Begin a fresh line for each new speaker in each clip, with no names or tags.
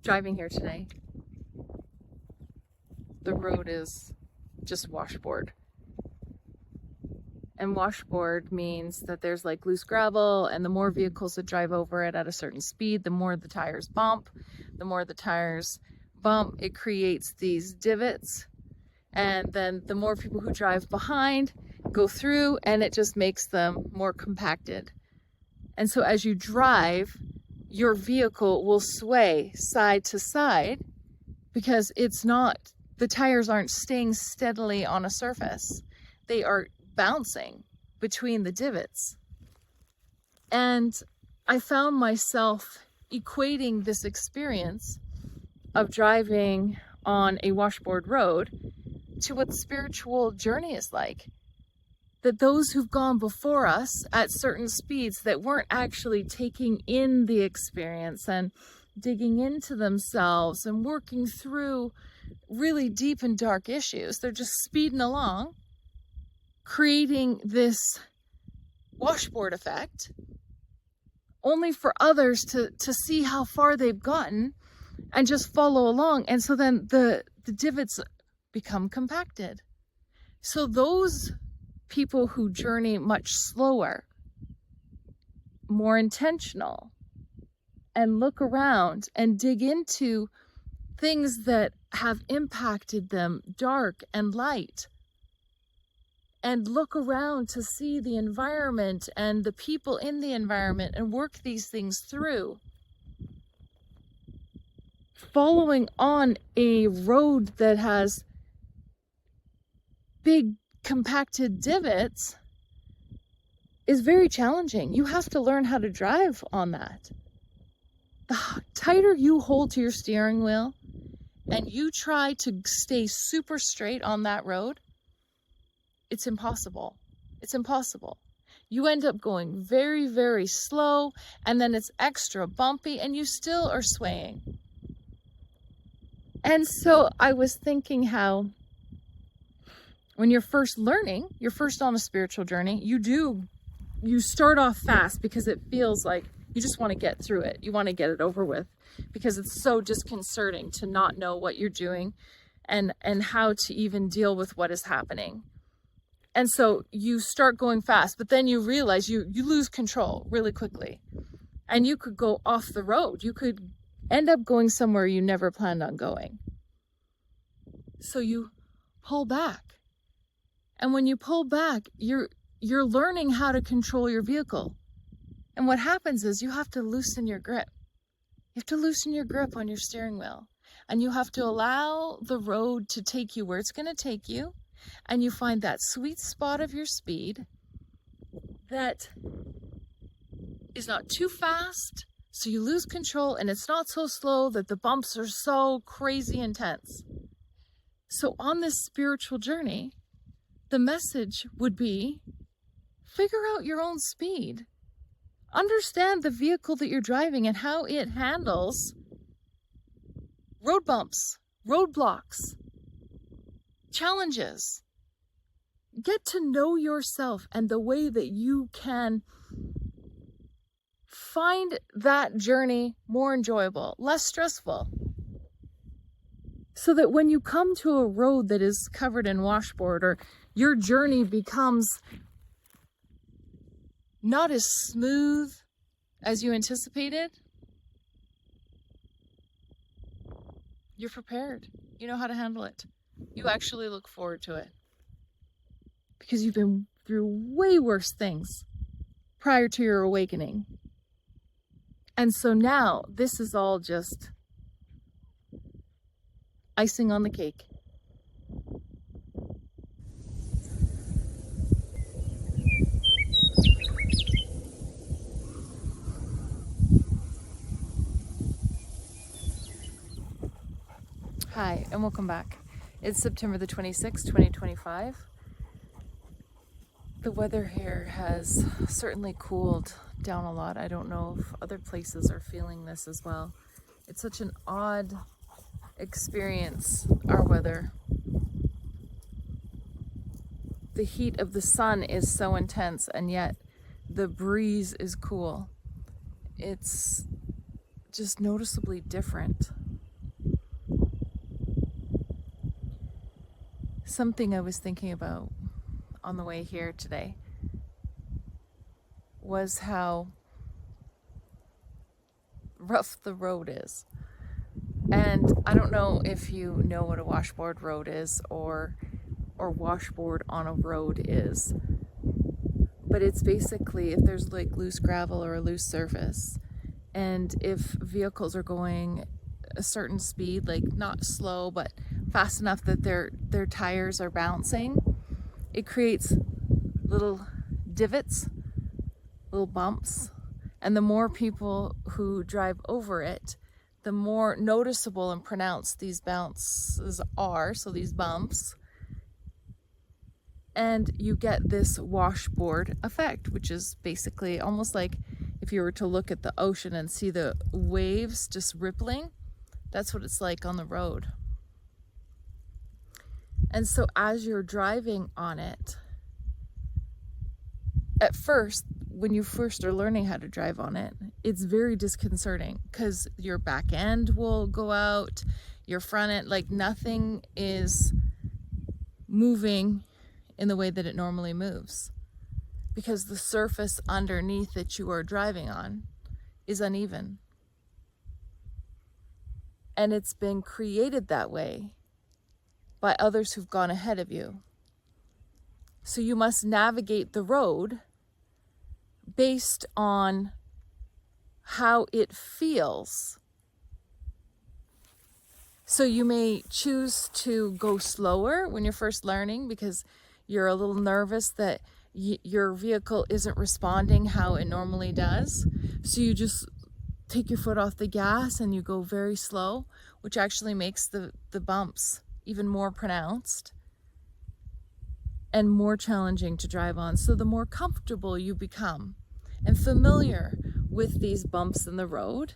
driving here today, the road is just washboard. And washboard means that there's like loose gravel, and the more vehicles that drive over it at a certain speed, the more the tires bump. The more the tires bump, it creates these divots. And then the more people who drive behind go through, and it just makes them more compacted. And so as you drive, your vehicle will sway side to side because the tires aren't staying steadily on a surface. They are bouncing between the divots. And I found myself equating this experience of driving on a washboard road to what the spiritual journey is like. That those who've gone before us at certain speeds that weren't actually taking in the experience and digging into themselves and working through really deep and dark issues. They're just speeding along, creating this washboard effect, only for others to see how far they've gotten and just follow along. And so then the divots become compacted. So those people who journey much slower, more intentional, and look around and dig into things that have impacted them, dark and light, and look around to see the environment and the people in the environment and work these things through. Following on a road that has big compacted divots is very challenging. You have to learn how to drive on that. The tighter you hold to your steering wheel and you try to stay super straight on that road, it's impossible. It's impossible. You end up going very, very slow, and then it's extra bumpy and you still are swaying. And so I was thinking how when you're first learning, you're first on a spiritual journey, you start off fast because it feels like you just want to get through it. You want to get it over with because it's so disconcerting to not know what you're doing and how to even deal with what is happening. And so you start going fast, but then you realize you lose control really quickly and you could go off the road. You could end up going somewhere you never planned on going. So you pull back. And when you pull back, you're learning how to control your vehicle. And what happens is you have to loosen your grip. You have to loosen your grip on your steering wheel. And you have to allow the road to take you where it's going to take you. And you find that sweet spot of your speed that is not too fast, so you lose control, and it's not so slow that the bumps are so crazy intense. So on this spiritual journey, the message would be, figure out your own speed. Understand the vehicle that you're driving and how it handles road bumps, roadblocks, challenges. Get to know yourself and the way that you can find that journey more enjoyable, less stressful. So that when you come to a road that is covered in washboard, or your journey becomes not as smooth as you anticipated, you're prepared. You know how to handle it. You actually look forward to it because you've been through way worse things prior to your awakening. And so now this is all just icing on the cake. Hi, and welcome back. It's September the 26th, 2025. The weather here has certainly cooled down a lot. I don't know if other places are feeling this as well. It's such an odd experience, our weather. The heat of the sun is so intense, and yet the breeze is cool. It's just noticeably different. Something I was thinking about on the way here today was how rough the road is. And I don't know if you know what a washboard road is or washboard on a road is, but it's basically if there's like loose gravel or a loose surface, and if vehicles are going a certain speed, like not slow but fast enough that their tires are bouncing, it creates little divots, little bumps, and the more people who drive over it, the more noticeable and pronounced these bounces are, so these bumps. And you get this washboard effect, which is basically almost like if you were to look at the ocean and see the waves just rippling, that's what it's like on the road. And so as you're driving on it, at first, when you first are learning how to drive on it, it's very disconcerting because your back end will go out, your front end, like nothing is moving in the way that it normally moves because the surface underneath that you are driving on is uneven. And it's been created that way by others who've gone ahead of you. So you must navigate the road based on how it feels. So you may choose to go slower when you're first learning because you're a little nervous that your vehicle isn't responding how it normally does. So you just take your foot off the gas and you go very slow, which actually makes the bumps even more pronounced and more challenging to drive on. So the more comfortable you become and familiar with these bumps in the road,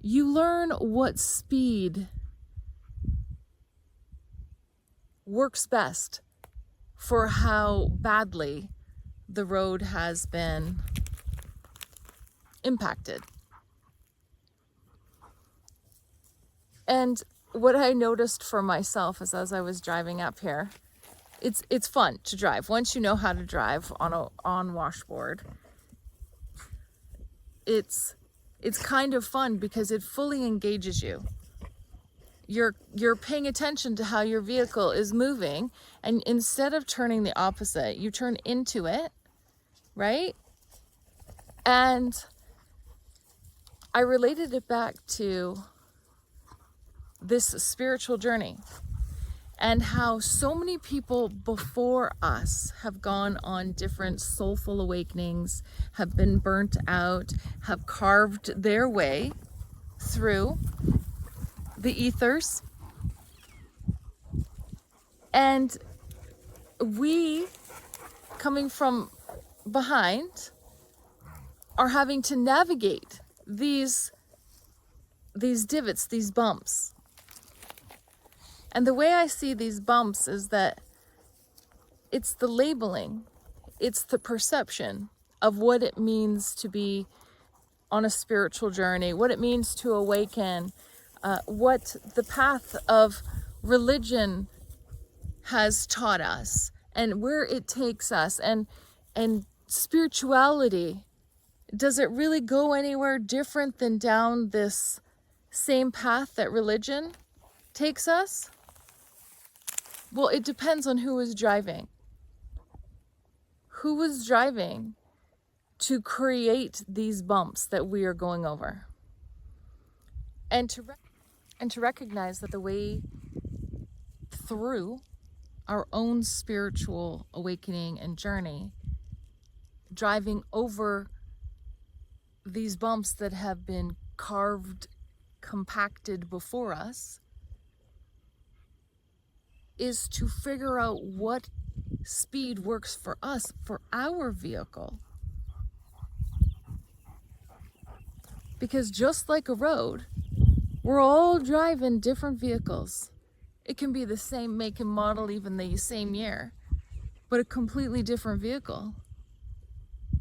you learn what speed works best for how badly the road has been impacted. And what I noticed for myself is as I was driving up here, it's fun to drive. Once you know how to drive on washboard, it's kind of fun because it fully engages you. You're paying attention to how your vehicle is moving, and instead of turning the opposite, you turn into it, right? And I related it back to this spiritual journey and how so many people before us have gone on different soulful awakenings, have been burnt out, have carved their way through the ethers. And we, coming from behind, are having to navigate these divots, these bumps. And the way I see these bumps is that it's the labeling, it's the perception of what it means to be on a spiritual journey, what it means to awaken, what the path of religion has taught us and where it takes us, and spirituality. Does it really go anywhere different than down this same path that religion takes us? Well, it depends on who is driving. Who was driving to create these bumps that we are going over? And to recognize that the way through our own spiritual awakening and journey, driving over these bumps that have been carved, compacted before us, is to figure out what speed works for us, for our vehicle. Because just like a road, we're all driving different vehicles. It can be the same make and model, even the same year, but a completely different vehicle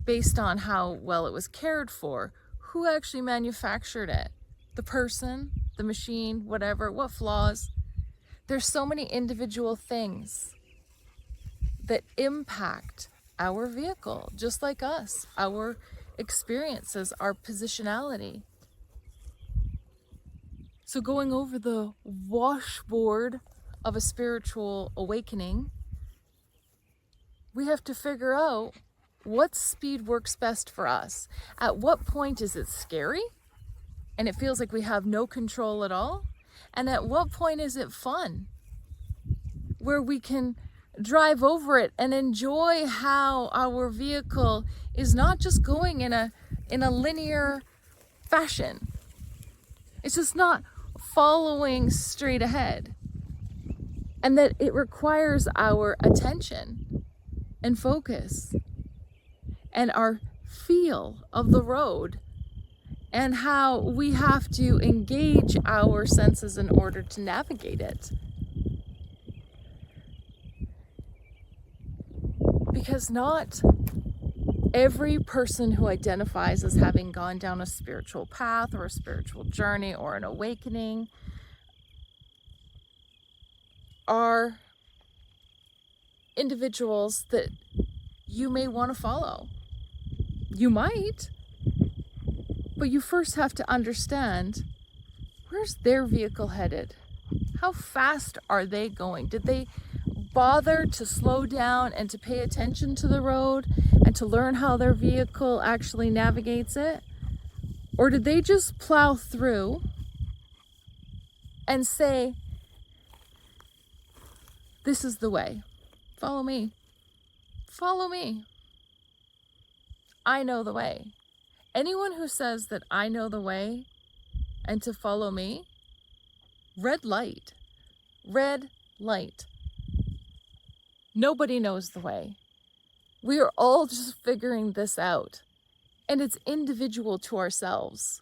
based on how well it was cared for, who actually manufactured it, the person, the machine, whatever, what flaws. There's so many individual things that impact our vehicle, just like us, our experiences, our positionality. So going over the washboard of a spiritual awakening, we have to figure out what speed works best for us. At what point is it scary and it feels like we have no control at all? And at what point is it fun, where we can drive over it and enjoy how our vehicle is not just going in a linear fashion. It's just not following straight ahead. And that it requires our attention and focus and our feel of the road, and how we have to engage our senses in order to navigate it. Because not every person who identifies as having gone down a spiritual path or a spiritual journey or an awakening are individuals that you may want to follow. You might, but you first have to understand, where's their vehicle headed? How fast are they going? Did they bother to slow down and to pay attention to the road and to learn how their vehicle actually navigates it? Or did they just plow through and say, this is the way, follow me, follow me, I know the way. Anyone who says that I know the way and to follow me, red light, red light. Nobody knows the way. We are all just figuring this out, and it's individual to ourselves.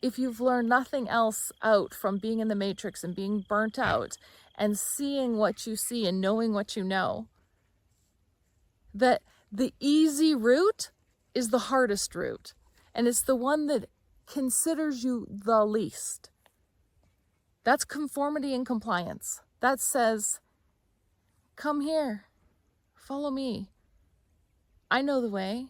If you've learned nothing else out from being in the matrix and being burnt out and seeing what you see and knowing what you know, that the easy route is the hardest route, and it's the one that considers you the least. That's conformity and compliance. That says, come here, follow me. I know the way.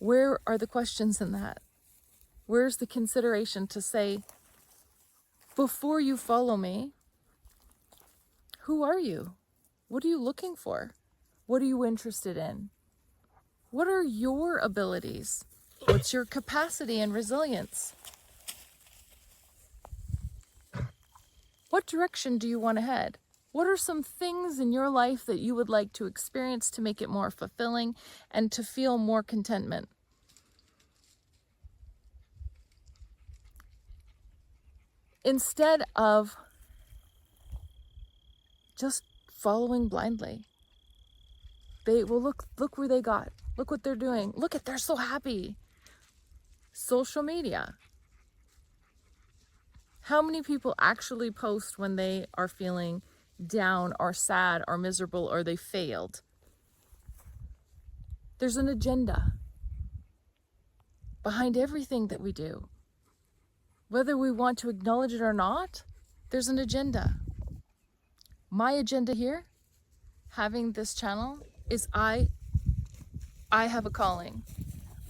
Where are the questions in that? Where's the consideration to say, before you follow me, who are you? What are you looking for? What are you interested in? What are your abilities? What's your capacity and resilience? What direction do you want to head? What are some things in your life that you would like to experience to make it more fulfilling and to feel more contentment? Instead of just following blindly. Look where they got. Look what they're doing. Look at, they're so happy. Social media. How many people actually post when they are feeling down or sad or miserable or they failed? There's an agenda behind everything that we do. Whether we want to acknowledge it or not, there's an agenda. My agenda here, having this channel, is I have a calling.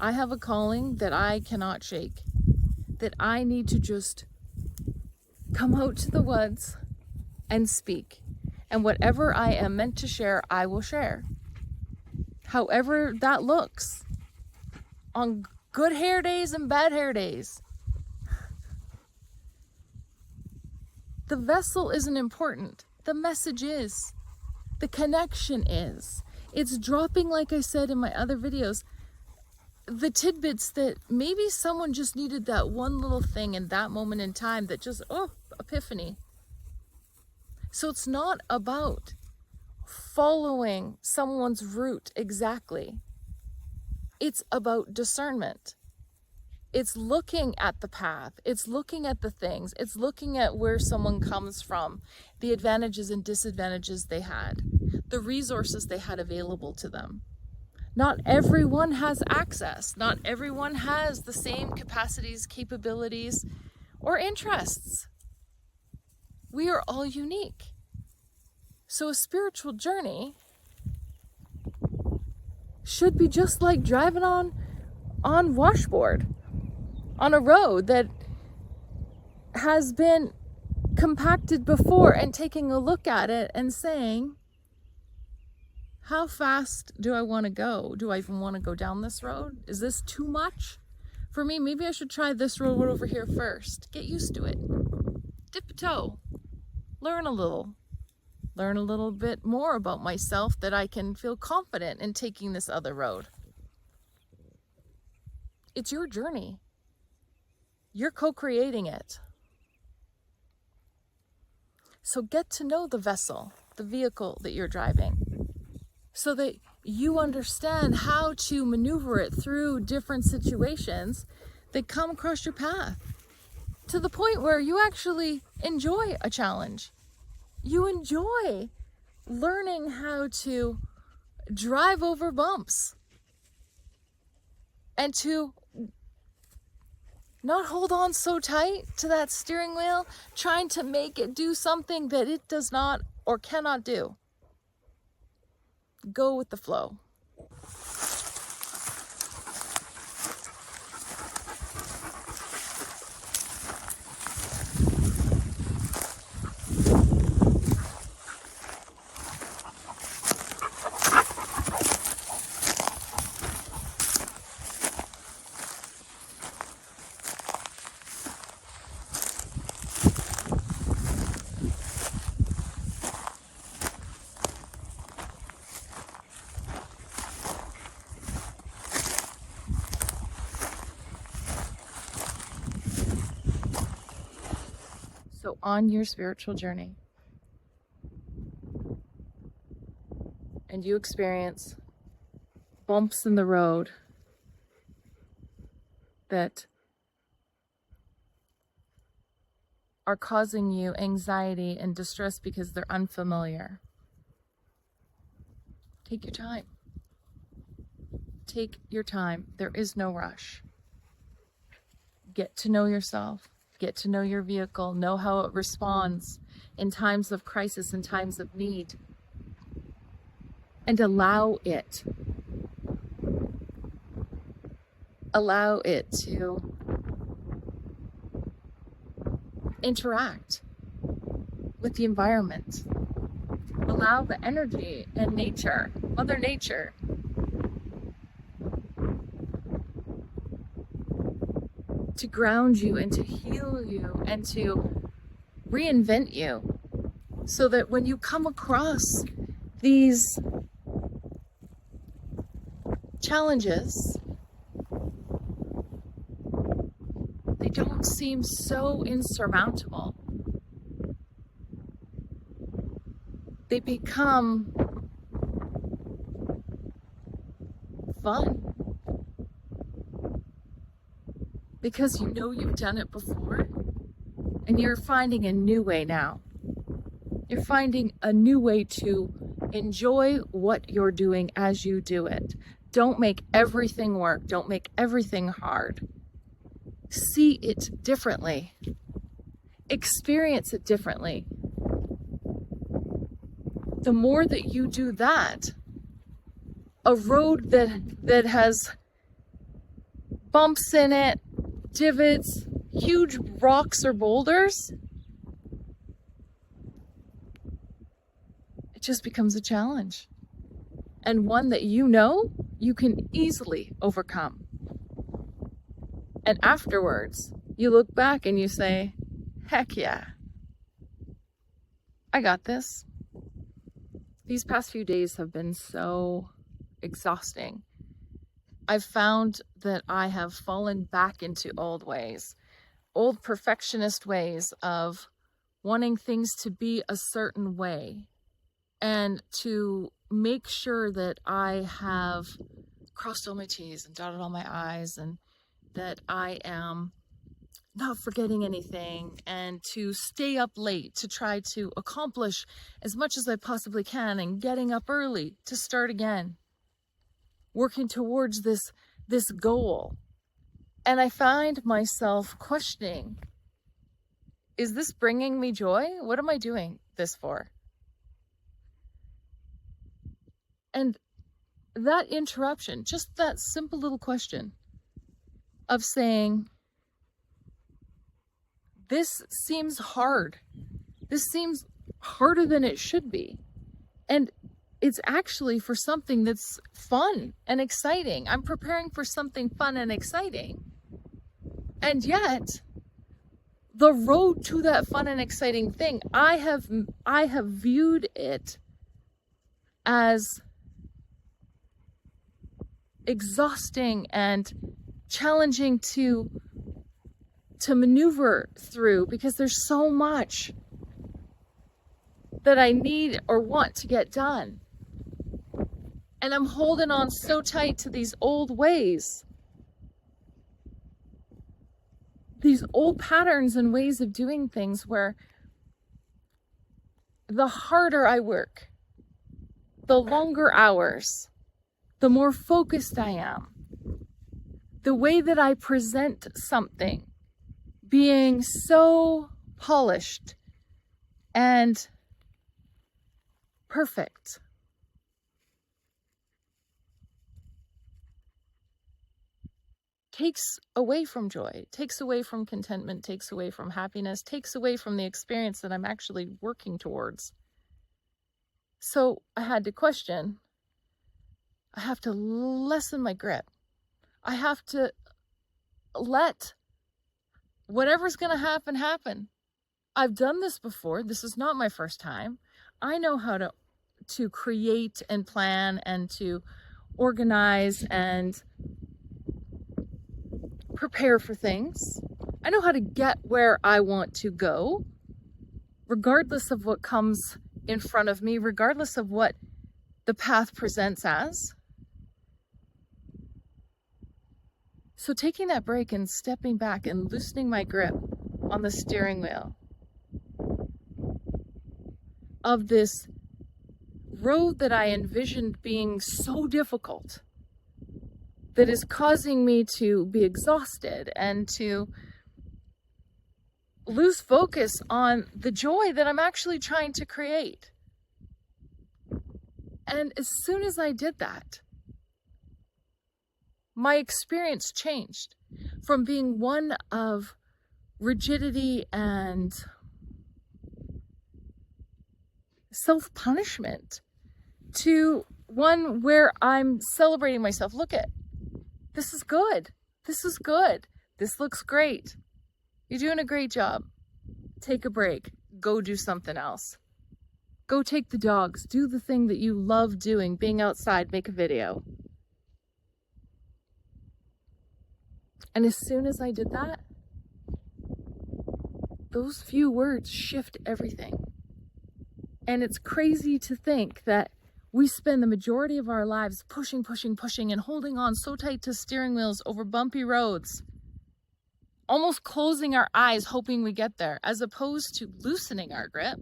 I have a calling that I cannot shake. That I need to just come out to the woods and speak. And whatever I am meant to share, I will share. However that looks. On good hair days and bad hair days. The vessel isn't important. The message is. The connection is. It's dropping, like I said in my other videos, the tidbits that maybe someone just needed that one little thing in that moment in time that just, epiphany. So it's not about following someone's route exactly. It's about discernment. It's looking at the path. It's looking at the things. It's looking at where someone comes from, the advantages and disadvantages they had, the resources they had available to them. Not everyone has access. Not everyone has the same capacities, capabilities, or interests. We are all unique. So a spiritual journey should be just like driving on washboard on a road that has been compacted before, and taking a look at it and saying, how fast do I want to go? Do I even want to go down this road? Is this too much for me? Maybe I should try this road over here first. Get used to it. Dip a toe. Learn a little bit more about myself, that I can feel confident in taking this other road. It's your journey. You're co-creating it. So get to know the vessel, the vehicle that you're driving, so that you understand how to maneuver it through different situations that come across your path, to the point where you actually enjoy a challenge. You enjoy learning how to drive over bumps and to not hold on so tight to that steering wheel, trying to make it do something that it does not or cannot do. Go with the flow. So on your spiritual journey, and you experience bumps in the road that are causing you anxiety and distress because they're unfamiliar, take your time. Take your time. There is no rush. Get to know yourself. Get to know your vehicle. Know how it responds in times of crisis, in times of need. And allow it. Allow it to interact with the environment. Allow the energy and nature, Mother Nature, to ground you and to heal you and to reinvent you, so that when you come across these challenges, they don't seem so insurmountable. They become fun. Because you know you've done it before, and you're finding a new way now. You're finding a new way to enjoy what you're doing as you do it. Don't make everything work. Don't make everything hard. See it differently. Experience it differently. The more that you do that, a road that has bumps in it, divots, huge rocks or boulders, it just becomes a challenge, and one that you know you can easily overcome. And afterwards, you look back and you say, heck yeah, I got this. These past few days have been so exhausting. I've found that I have fallen back into old ways, old perfectionist ways of wanting things to be a certain way, and to make sure that I have crossed all my T's and dotted all my I's, and that I am not forgetting anything, and to stay up late to try to accomplish as much as I possibly can, and getting up early to start again. working towards this goal. And I find myself questioning, is this bringing me joy? What am I doing this for? And that interruption, just that simple little question of saying, this seems hard. This seems harder than it should be. And it's actually for something that's fun and exciting. I'm preparing for something fun and exciting. And yet, the road to that fun and exciting thing, I have viewed it as exhausting and challenging to maneuver through, because there's so much that I need or want to get done. And I'm holding on so tight to these old ways, these old patterns and ways of doing things, where the harder I work, the longer hours, the more focused I am, the way that I present something being so polished and perfect, takes away from joy, takes away from contentment, takes away from happiness, takes away from the experience that I'm actually working towards. So I had to question, I have to lessen my grip. I have to let whatever's going to happen, happen. I've done this before. This is not my first time. I know how to create and plan and to organize and prepare for things. I know how to get where I want to go, regardless of what comes in front of me, regardless of what the path presents as. So taking that break and stepping back and loosening my grip on the steering wheel of this road that I envisioned being so difficult, that is causing me to be exhausted and to lose focus on the joy that I'm actually trying to create. And as soon as I did that, my experience changed from being one of rigidity and self-punishment to one where I'm celebrating myself. Look at, this is good. This is good. This looks great. You're doing a great job. Take a break. Go do something else. Go take the dogs. Do the thing that you love doing, being outside, make a video. And as soon as I did that, those few words shift everything. And it's crazy to think that we spend the majority of our lives pushing, pushing, pushing, and holding on so tight to steering wheels over bumpy roads, almost closing our eyes, hoping we get there, as opposed to loosening our grip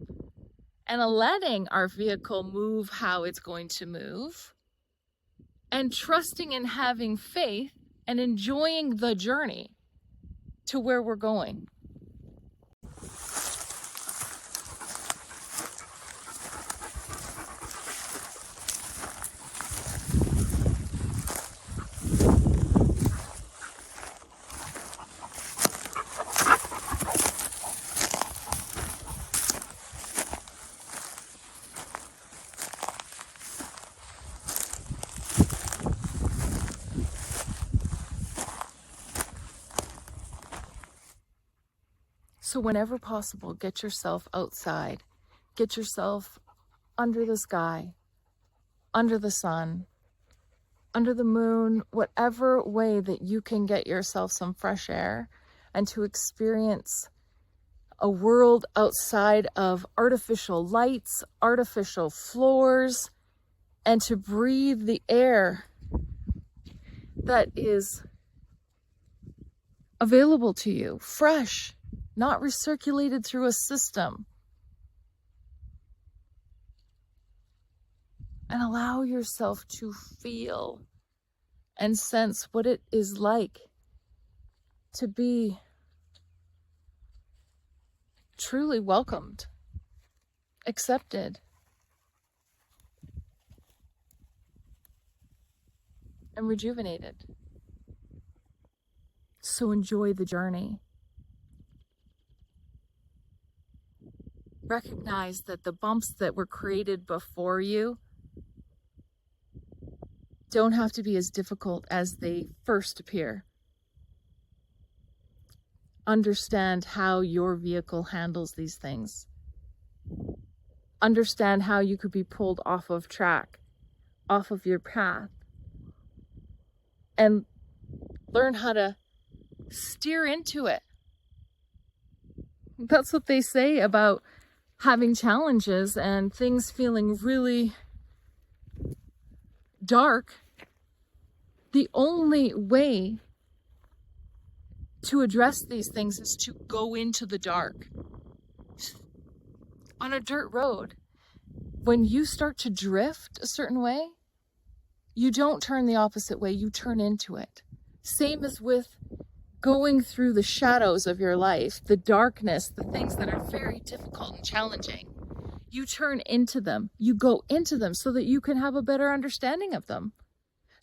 and letting our vehicle move how it's going to move, and trusting and having faith and enjoying the journey to where we're going. So whenever possible, get yourself outside. Get yourself under the sky, under the sun, under the moon, whatever way that you can get yourself some fresh air and to experience a world outside of artificial lights, artificial floors, and to breathe the air that is available to you, fresh, not recirculated through a system. And allow yourself to feel and sense what it is like to be truly welcomed, accepted, and rejuvenated. So enjoy the journey. Recognize that the bumps that were created before you don't have to be as difficult as they first appear. Understand how your vehicle handles these things. Understand how you could be pulled off of track, off of your path, and learn how to steer into it. That's what they say about having challenges and things feeling really dark. The only way to address these things is to go into the dark. On a dirt road, when you start to drift a certain way, you don't turn the opposite way, you turn into it. Same as with going through the shadows of your life, the darkness, the things that are very difficult and challenging. You turn into them, you go into them so that you can have a better understanding of them.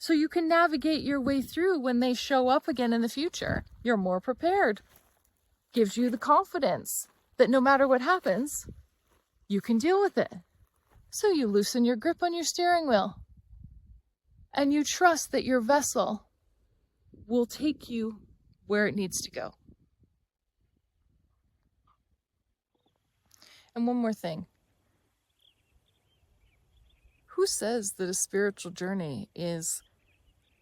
So you can navigate your way through when they show up again in the future. You're more prepared. Gives you the confidence that no matter what happens, you can deal with it. So you loosen your grip on your steering wheel. And you trust that your vessel will take you where it needs to go. And one more thing. Who says that a spiritual journey is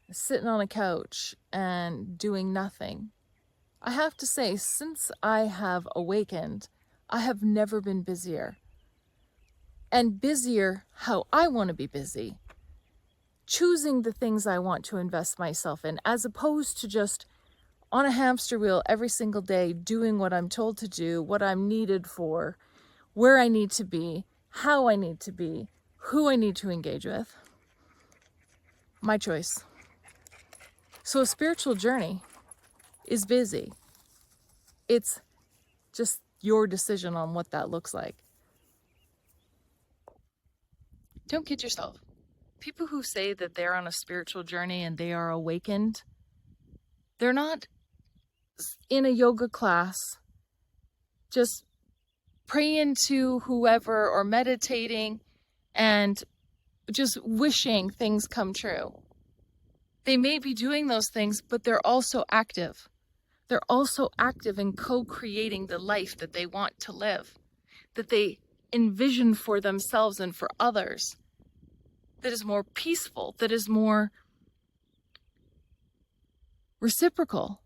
sitting on a couch and doing nothing? I have to say, since I have awakened, I have never been busier. And busier how I want to be busy. Choosing the things I want to invest myself in, as opposed to just on a hamster wheel every single day, doing what I'm told to do, what I'm needed for, where I need to be, how I need to be, who I need to engage with. My choice. So a spiritual journey is busy. It's just your decision on what that looks like. Don't kid yourself. People who say that they're on a spiritual journey and they are awakened, they're not in a yoga class just praying to whoever or meditating and just wishing things come true. They may be doing those things, but they're also active. They're also active in co-creating the life that they want to live, that they envision for themselves and for others, that is more peaceful, that is more reciprocal,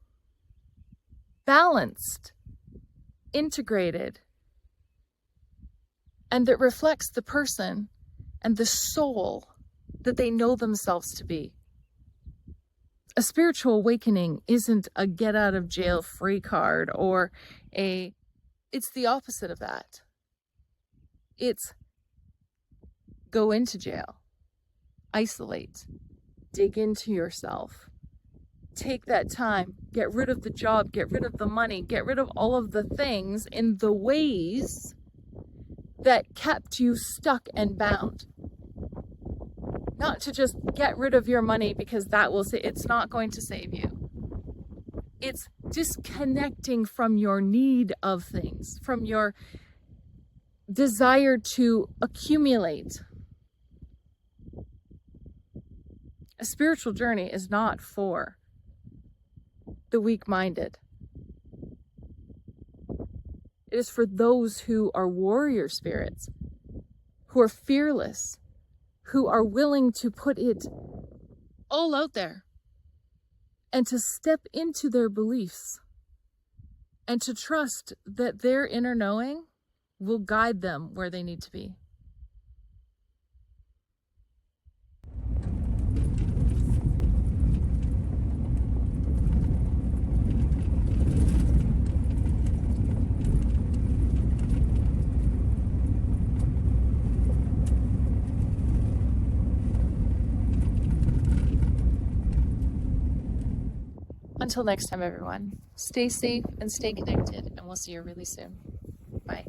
balanced, integrated, and that reflects the person and the soul that they know themselves to be. A spiritual awakening isn't a get out of jail free card or it's the opposite of that. It's go into jail, isolate, dig into yourself, take that time, get rid of the job, get rid of the money, get rid of all of the things in the ways that kept you stuck and bound. Not to just get rid of your money because that will say it's not going to save you. It's disconnecting from your need of things, from your desire to accumulate. A spiritual journey is not for the weak-minded. It is for those who are warrior spirits, who are fearless, who are willing to put it all out there and to step into their beliefs and to trust that their inner knowing will guide them where they need to be. Until next time, everyone, stay safe and stay connected, and we'll see you really soon. Bye.